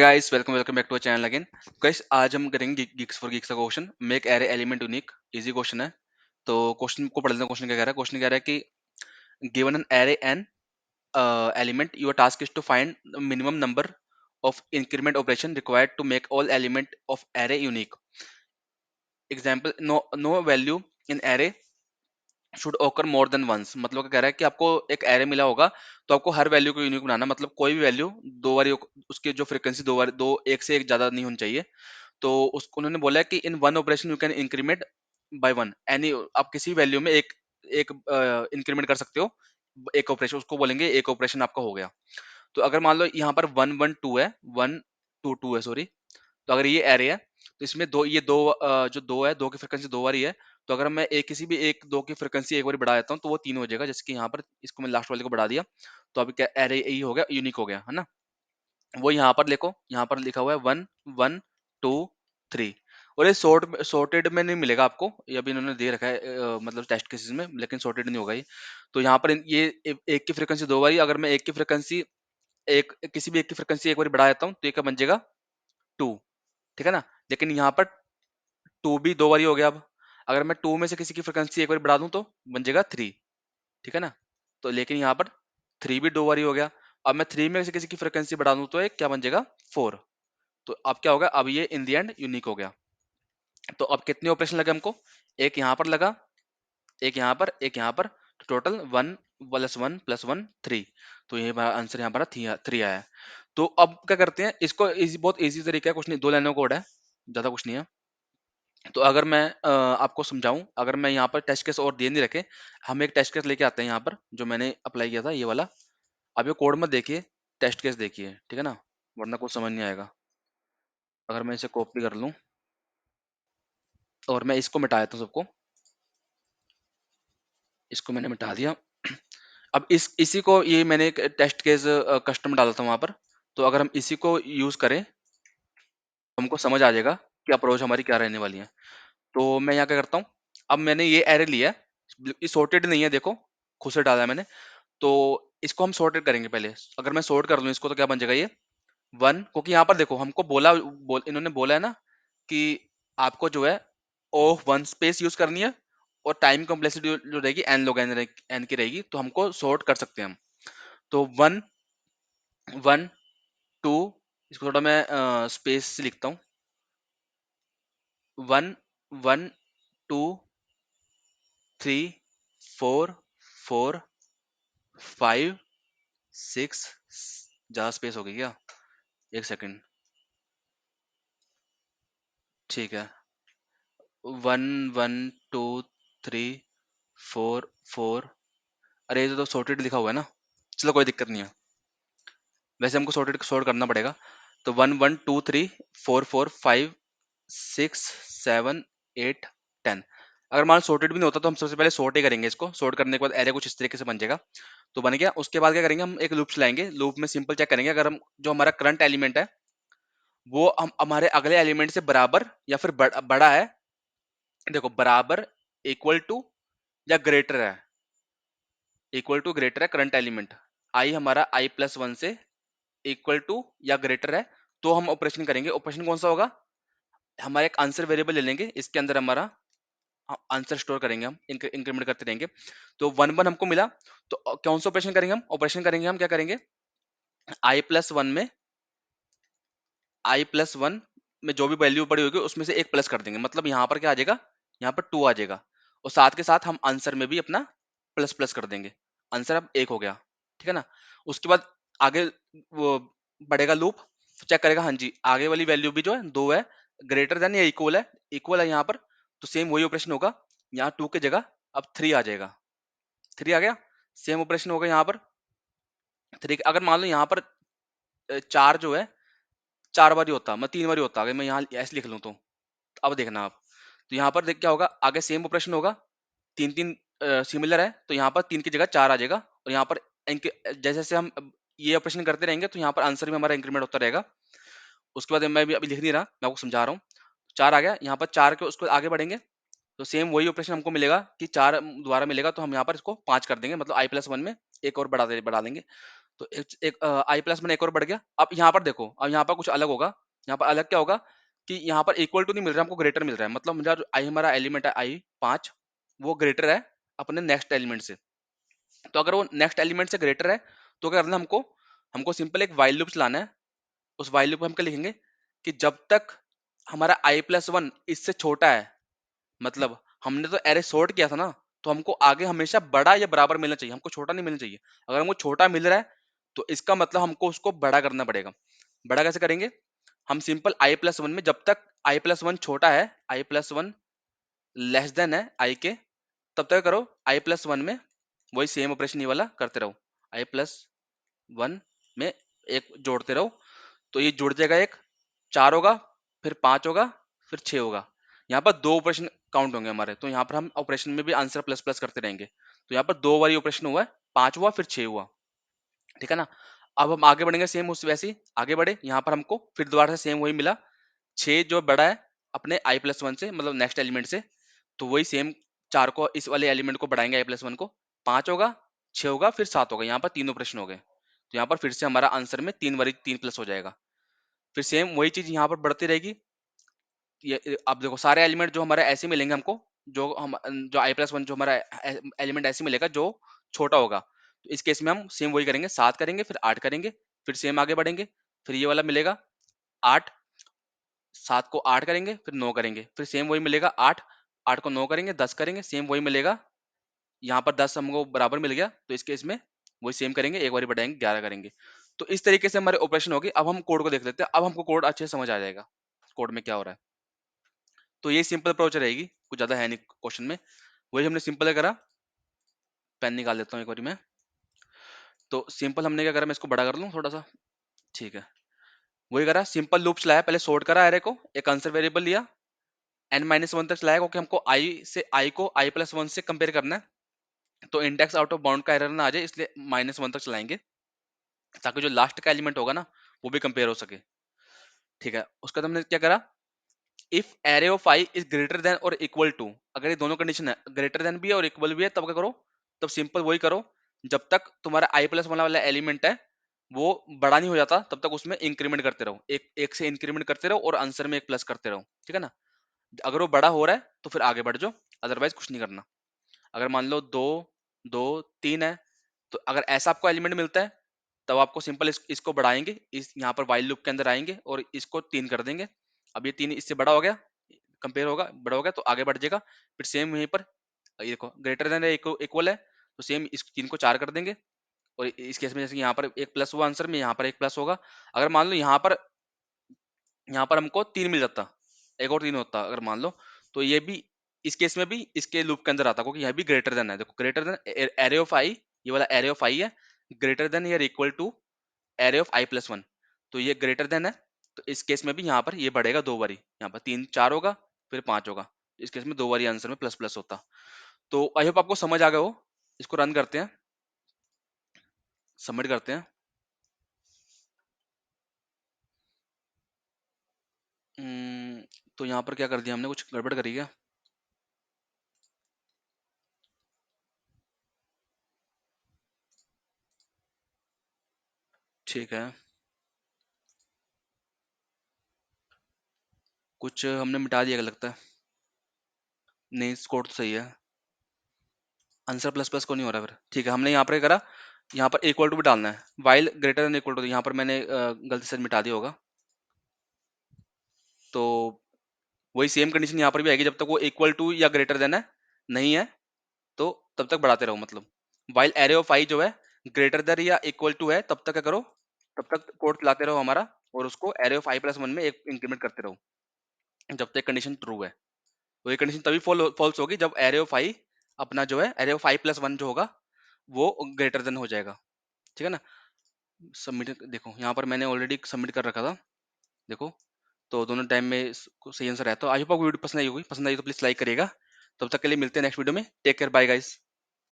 Guys, welcome back to channel again. Guys, आज हम करेंगे गिग्स फॉर गिग्स का question. Make array element unique. Easy question है। तो क्वेश्चन को पढ़ लेते हैं। क्वेश्चन क्या कह रहा है? क्वेश्चन कह रहा है कि given an array N element, your task is to find minimum number of increment operation required to make all element of array unique. Example, no value in array should occur more then once. मतलब क्या कह रहा है कि आपको एक array मिला होगा, तो आपको हर वैल्यू को यूनिक बनाना। मतलब कोई भी वैल्यू दो बार, उसकी जो फ्रीक्वेंसी दो बार, दो एक से एक ज्यादा नहीं होनी चाहिए। तो उसको उन्होंने बोला है कि in one operation you can increment by one any. आप किसी वैल्यू में एक एक इंक्रीमेंट कर सकते हो। एक ऑपरेशन, उसको बोलेंगे एक ऑपरेशन आपका हो गया। तो अगर मान लो यहाँ पर वन वन टू है, वन टू टू है, सॉरी। तो अगर ये एरे है, तो इसमें दो, ये दो जो दो है, दो की फ्रिक्वेंसी दो बार ही है। तो अगर मैं एक किसी भी एक दो की फ्रिक्वेंसी एक बार बढ़ा देता हूँ, तो वो तीन हो जाएगा। जैसे कि यहाँ पर इसको मैं लास्ट वाले को बढ़ा दिया, तो अभी क्या एरे यही हो गया, यूनिक हो गया, है ना। वो यहाँ पर देखो, यहाँ पर लिखा हुआ है वन वन टू थ्री। और ये सॉर्टेड में नहीं मिलेगा आपको, ये अभी इन्होंने दे रखा है मतलब टेस्ट केसेस में, लेकिन सॉर्टेड नहीं होगा ये। तो यहाँ पर ये एक की फ्रिक्वेंसी दो बार ही, अगर मैं एक की फ्रिक्वेंसी एक किसी भी एक की फ्रिक्वेंसी एक बार बढ़ा देता हूँ, तो ये क्या बन जाएगा? टू। ठीक है ना। लेकिन यहाँ पर टू भी दो बार ही हो गया। अब अगर मैं टू में से किसी की फ्रिक्वेंसी एक बार बढ़ा दूं, तो बन जाएगा थ्री। ठीक है ना। तो लेकिन यहाँ पर थ्री भी दो बार ही हो गया। अब मैं थ्री में से किसी की फ्रिक्वेंसी बढ़ा दूं, तो एक क्या बन जाएगा? फोर। तो अब क्या होगा? अब ये इन दी एंड यूनिक हो गया। तो अब कितने ऑपरेशन लगे हमको? एक यहाँ पर लगा, एक यहाँ पर, एक यहाँ पर। तो टोटल प्लस वन थ्री। तो ये हमारा आंसर यहाँ पर थ्री आया है। तो अब क्या करते हैं इसको? इजी, बहुत इजी तरीका है, कुछ नहीं, दो लाइनों का कोड है, ज्यादा कुछ नहीं है। तो अगर मैं आपको समझाऊं, अगर मैं यहाँ पर टेस्ट केस और दिए नहीं रखे, हम एक टेस्ट केस लेके आते हैं यहाँ पर, जो मैंने अप्लाई किया था, ये वाला। अब ये कोड मत देखिए, टेस्ट केस देखिए, ठीक है ना, वरना कुछ समझ नहीं आएगा। अगर मैं इसे कॉपी कर लूं और मैं इसको मिटा देता हूं सबको, इसको मैंने मिटा दिया। अब इसी को, ये मैंने एक टेस्ट केस कस्टम डाला था वहां पर। तो अगर हम इसी को यूज करें, हमको समझ आ जाएगा कि अप्रोच हमारी क्या रहने वाली है। तो मैं यहाँ क्या करता हूँ, अब मैंने ये एरे लिया है, ये सॉर्टेड नहीं है, देखो खुद से डाला है मैंने। तो इसको हम सॉर्टेड करेंगे पहले। अगर मैं सॉर्ट कर लूँ इसको, तो क्या बन जाएगा ये? वन। क्योंकि यहाँ पर देखो, हमको इन्होंने बोला है ना कि आपको जो है ओ वन स्पेस यूज करनी है, और टाइम कॉम्प्लेक्सिटी जो रहेगी एन लोग एन की रहेगी। तो हमको सॉर्ट कर सकते हैं हम। तो वन वन टू, इसको थोड़ा मैं स्पेस से लिखता हूँ। One one two three four four five six. ज्यादा स्पेस हो गई क्या? एक सेकंड। ठीक है। One one two three four four. अरे ये तो सॉर्टेड लिखा हुआ है ना। चलो कोई दिक्कत नहीं है, वैसे हमको सॉर्टेड सॉर्ट करना पड़ेगा। तो one one two three four four five six seven eight ten. अगर मान सॉर्टेड भी नहीं होता, तो हम सबसे पहले सॉर्ट ही करेंगे इसको। सॉर्ट करने के बाद एरे कुछ इस तरीके से बन जाएगा। तो बन गया। उसके बाद क्या करेंगे, हम एक लूप चलाएंगे। लूप में सिंपल चेक करेंगे, अगर हम जो हमारा करंट एलिमेंट है, वो हम हमारे अगले एलिमेंट से बराबर या फिर बड़ा है। देखो, बराबर, इक्वल टू या ग्रेटर है। इक्वल टू ग्रेटर है करंट एलिमेंट, आई हमारा आई प्लस वन से इक्वल टू या ग्रेटर है, तो हम ऑपरेशन करेंगे। ऑपरेशन कौन सा होगा? हमारा एक आंसर वेरिएबल ले लेंगे, इसके अंदर हमारा आंसर स्टोर करेंगे, हम इंक्रीमेंट करते रहेंगे। तो वन वन हमको मिला, तो कौन सा ऑपरेशन करेंगे? हम ऑपरेशन करेंगे, हम क्या करेंगे, आई प्लस वन में, आई प्लस वन में जो भी वैल्यू पड़ी होगी, उसमें से एक प्लस कर देंगे। मतलब यहाँ पर क्या आ जाएगा? यहाँ पर टू आ जाएगा। और साथ के साथ हम आंसर में भी अपना प्लस प्लस कर देंगे। आंसर अब एक हो गया। ठीक है ना। उसके बाद आगे वो बढ़ेगा लूप, चेक करेगा, हाँ जी, आगे वाली वैल्यू भी जो है दो है, ग्रेटर देन या इक्वल है। इक्वल है यहाँ पर, तो सेम वही ऑपरेशन होगा। यहाँ टू की जगह अब थ्री आ जाएगा। थ्री आ गया। सेम ऑपरेशन होगा यहाँ पर थ्री। अगर मान लो यहाँ पर चार जो है, चार बार ही होता, मैं तीन बार ही होता, अगर मैं यहाँ ऐसे लिख लूँ तो। अब देखना आप, तो यहाँ पर देख क्या होगा, आगे सेम ऑपरेशन होगा। तीन तीन सिमिलर है, तो यहाँ पर तीन की जगह चार आ जाएगा। और यहाँ पर जैसे जैसे हम ये ऑपरेशन करते रहेंगे, तो यहाँ पर आंसर में हमारा इंक्रीमेंट होता रहेगा। उसके बाद मैं भी अभी लिख नहीं रहा, मैं आपको समझा रहा हूँ। चार आ गया यहाँ पर, चार के उसको आगे बढ़ेंगे, तो सेम वही ऑपरेशन हमको मिलेगा कि चार दोबारा मिलेगा, तो हम यहाँ पर इसको पांच कर देंगे। मतलब आई प्लस वन में एक और बढ़ा देंगे। तो एक आई प्लस मैंने एक और बढ़ गया। अब यहाँ पर देखो, अब यहाँ पर कुछ अलग होगा। यहाँ पर अलग क्या होगा कि यहाँ पर इक्वल टू नहीं मिल रहा, हमको ग्रेटर मिल रहा है। मतलब मेरा जो आई हमारा एलिमेंट है आई 5, वो ग्रेटर है अपने नेक्स्ट एलिमेंट से। तो अगर वो नेक्स्ट एलिमेंट से ग्रेटर है तो क्या करना है हमको, हमको सिंपल एक वाइल लूप चलाना है। उस वाइल लूप में हम क्या लिखेंगे कि जब तक हमारा आई प्लस वन इससे छोटा है, मतलब हमने तो एरे सॉर्ट किया था ना, तो हमको आगे हमेशा बड़ा या बराबर मिलना चाहिए, हमको छोटा नहीं मिलना चाहिए। अगर हमको छोटा मिल रहा है तो इसका मतलब हमको उसको बड़ा करना पड़ेगा। बड़ा कैसे करेंगे, हम सिंपल आई प्लस वन में जब तक आई प्लस वन छोटा है, आई प्लस वन लेस देन है आई के, तब तक करो आई प्लस वन में वही सेम ऑपरेशन ये वाला करते रहो। आई प्लस वन में एक जोड़ते रहो, तो ये जुड़ जाएगा, एक 4 होगा, फिर 5 होगा, फिर 6 होगा। यहाँ पर 2 ऑपरेशन काउंट होंगे हमारे, तो यहाँ पर हम ऑपरेशन में भी आंसर प्लस प्लस करते रहेंगे। तो यहाँ पर 2 बारी ऑपरेशन हुआ है, 5 हुआ फिर 6 हुआ, ठीक है ना। अब हम आगे बढ़ेंगे, सेम उस वैसे ही आगे बढ़े, यहाँ पर हमको फिर दोबारा से सेम वही मिला, 6 जो बड़ा है अपने आई प्लस वन से, मतलब नेक्स्ट एलिमेंट से, तो वही सेम 4 को इस वाले एलिमेंट को बढ़ाएंगे आई प्लस वन को, 5 होगा, 6 होगा, फिर 7 होगा। यहाँ पर 3 ऑपरेशन हो गए, तो यहाँ पर फिर से हमारा आंसर में 3 बारी 3 प्लस हो जाएगा। फिर सेम वही चीज यहाँ पर बढ़ती रहेगी। ये अब देखो सारे एलिमेंट जो हमारे ऐसे मिलेंगे हमको, जो आई प्लस वन जो हमारा एलिमेंट ऐसे मिलेगा जो छोटा होगा। तो इस केस में हम सेम वही करेंगे, 7 करेंगे फिर 8 करेंगे, फिर सेम आगे बढ़ेंगे, फिर ये वाला मिलेगा 8, 7 को 8 करेंगे फिर 9 करेंगे, फिर सेम वही मिलेगा 8, 8 को 9 करेंगे 10 करेंगे, सेम वही मिलेगा। यहाँ पर 10 हमको बराबर मिल गया, तो इस केस में वही सेम करेंगे, एक बार बढ़ाएंगे 11 करेंगे। तो इस तरीके से हमारे ऑपरेशन होगी। अब हम कोड को देख लेते हैं, अब हमको कोड अच्छे से समझ आ जाएगा कोड में क्या हो रहा है। तो ये सिंपल अप्रोच रहेगी, कुछ ज्यादा है नहीं क्वेश्चन में। वही हमने सिंपल करा, पेन निकाल देता हूँ एक बार मैं। तो सिंपल हमने क्या करा, मैं इसको बड़ा कर लूँ थोड़ा सा, ठीक है। वही करा, सिंपल लूप चलाया, पहले सॉर्ट करा एरे को, एक आंसर वेरिएबल लिया, n माइनस वन तक चलाया, क्योंकि हमको आई को आई प्लस वन से कंपेयर करना है। तो इंडेक्स आउट ऑफ बाउंड का एरर ना आ जाए, इसलिए माइनस वन तक चलाएंगे, ताकि जो लास्ट का एलिमेंट होगा ना वो भी कंपेयर हो सके, ठीक है। उसका तो हमने क्या करा, if array of I is greater than और इक्वल टू, अगर ये दोनों कंडीशन है, ग्रेटर देन भी है और इक्वल भी है, तब क्या करो, तब सिंपल वही करो, जब तक तुम्हारा आई प्लस वाला एलिमेंट है वो बड़ा नहीं हो जाता, तब तक उसमें इंक्रीमेंट करते रहो, एक एक से इंक्रीमेंट करते रहो और आंसर में एक प्लस करते रहो, ठीक है ना। अगर वो बड़ा हो रहा है तो फिर आगे बढ़ जाओ, अदरवाइज कुछ नहीं करना। अगर मान लो दो, दो, तीन है, तो अगर ऐसा आपको एलिमेंट मिलता है, तब आपको सिंपल इसको बढ़ाएंगे, इस यहाँ पर वाइल लूप के अंदर आएंगे और इसको 3 कर देंगे। अब ये 3 इससे बड़ा हो गया, कंपेयर होगा, बड़ा हो गया तो आगे बढ़ जाएगा। फिर सेम यहीं पर ये देखो ग्रेटर देन इक्वल है, तो सेम इस 3 को 4 कर देंगे। और इस केस में जैसे कि यहाँ पर एक प्लस हुआ आंसर में, यहाँ पर एक प्लस होगा। अगर मान लो यहाँ पर हमको 3 मिल जाता, एक और 3 होता अगर मान लो, तो ये भी इस केस में भी इसके लूप के अंदर आता, क्योंकि यहाँ भी ग्रेटर देन है। देखो greater than array of i, ये वाला एरे ऑफ आई है, ग्रेटर देन या equal to array of i plus one, तो ये ग्रेटर देन है। तो इस केस में भी यहाँ पर ये बढ़ेगा 2 बारी, यहाँ पर 3 4 होगा फिर 5 होगा, तो इस केस में 2 बारी आंसर में प्लस प्लस होता। तो आई होप आपको समझ आ गया हो। इसको रन करते हैं, सबमिट करते हैं। हम्म, तो यहाँ पर क्या कर दिया हमने, कुछ गड़बड़ करी क्या? ठीक है, कुछ हमने मिटा दिया लगता है। नहीं स्कोर तो सही है, आंसर प्लस प्लस को नहीं हो रहा। फिर ठीक है, हमने यहाँ पर करा, यहाँ पर इक्वल टू भी डालना है, while greater than equal to, यहाँ पर मैंने गलती से मिटा दिया होगा। तो वही सेम कंडीशन यहाँ पर भी आएगी, जब तक वो इक्वल टू या ग्रेटर देन है नहीं है, तो तब तक बढ़ाते रहो। मतलब वाइल एरे ऑफ आई जो है ग्रेटर देन या इक्वल टू है, तब तक क्या करो, तब तक कोड चलाते रहो हमारा, और उसको array of i plus one में एक इंक्रीमेंट करते रहो, जब तक कंडीशन ट्रू है। तो ये कंडीशन तभी फॉल्स होगी जब एरे ऑफ आई अपना जो है array of i plus one जो होगा वो ग्रेटर देन हो जाएगा, ठीक है ना। सबमिट देखो, यहाँ पर मैंने ऑलरेडी सबमिट कर रखा था, देखो। तो दोनों टाइम में सही आंसर है। तो आई होप आपको वीडियो पसंद आई होगी, पसंद आई तो प्लीज लाइक करिएगा। तब तक के लिए मिलते हैं नेक्स्ट वीडियो में, टेक केयर, बाय गाइस।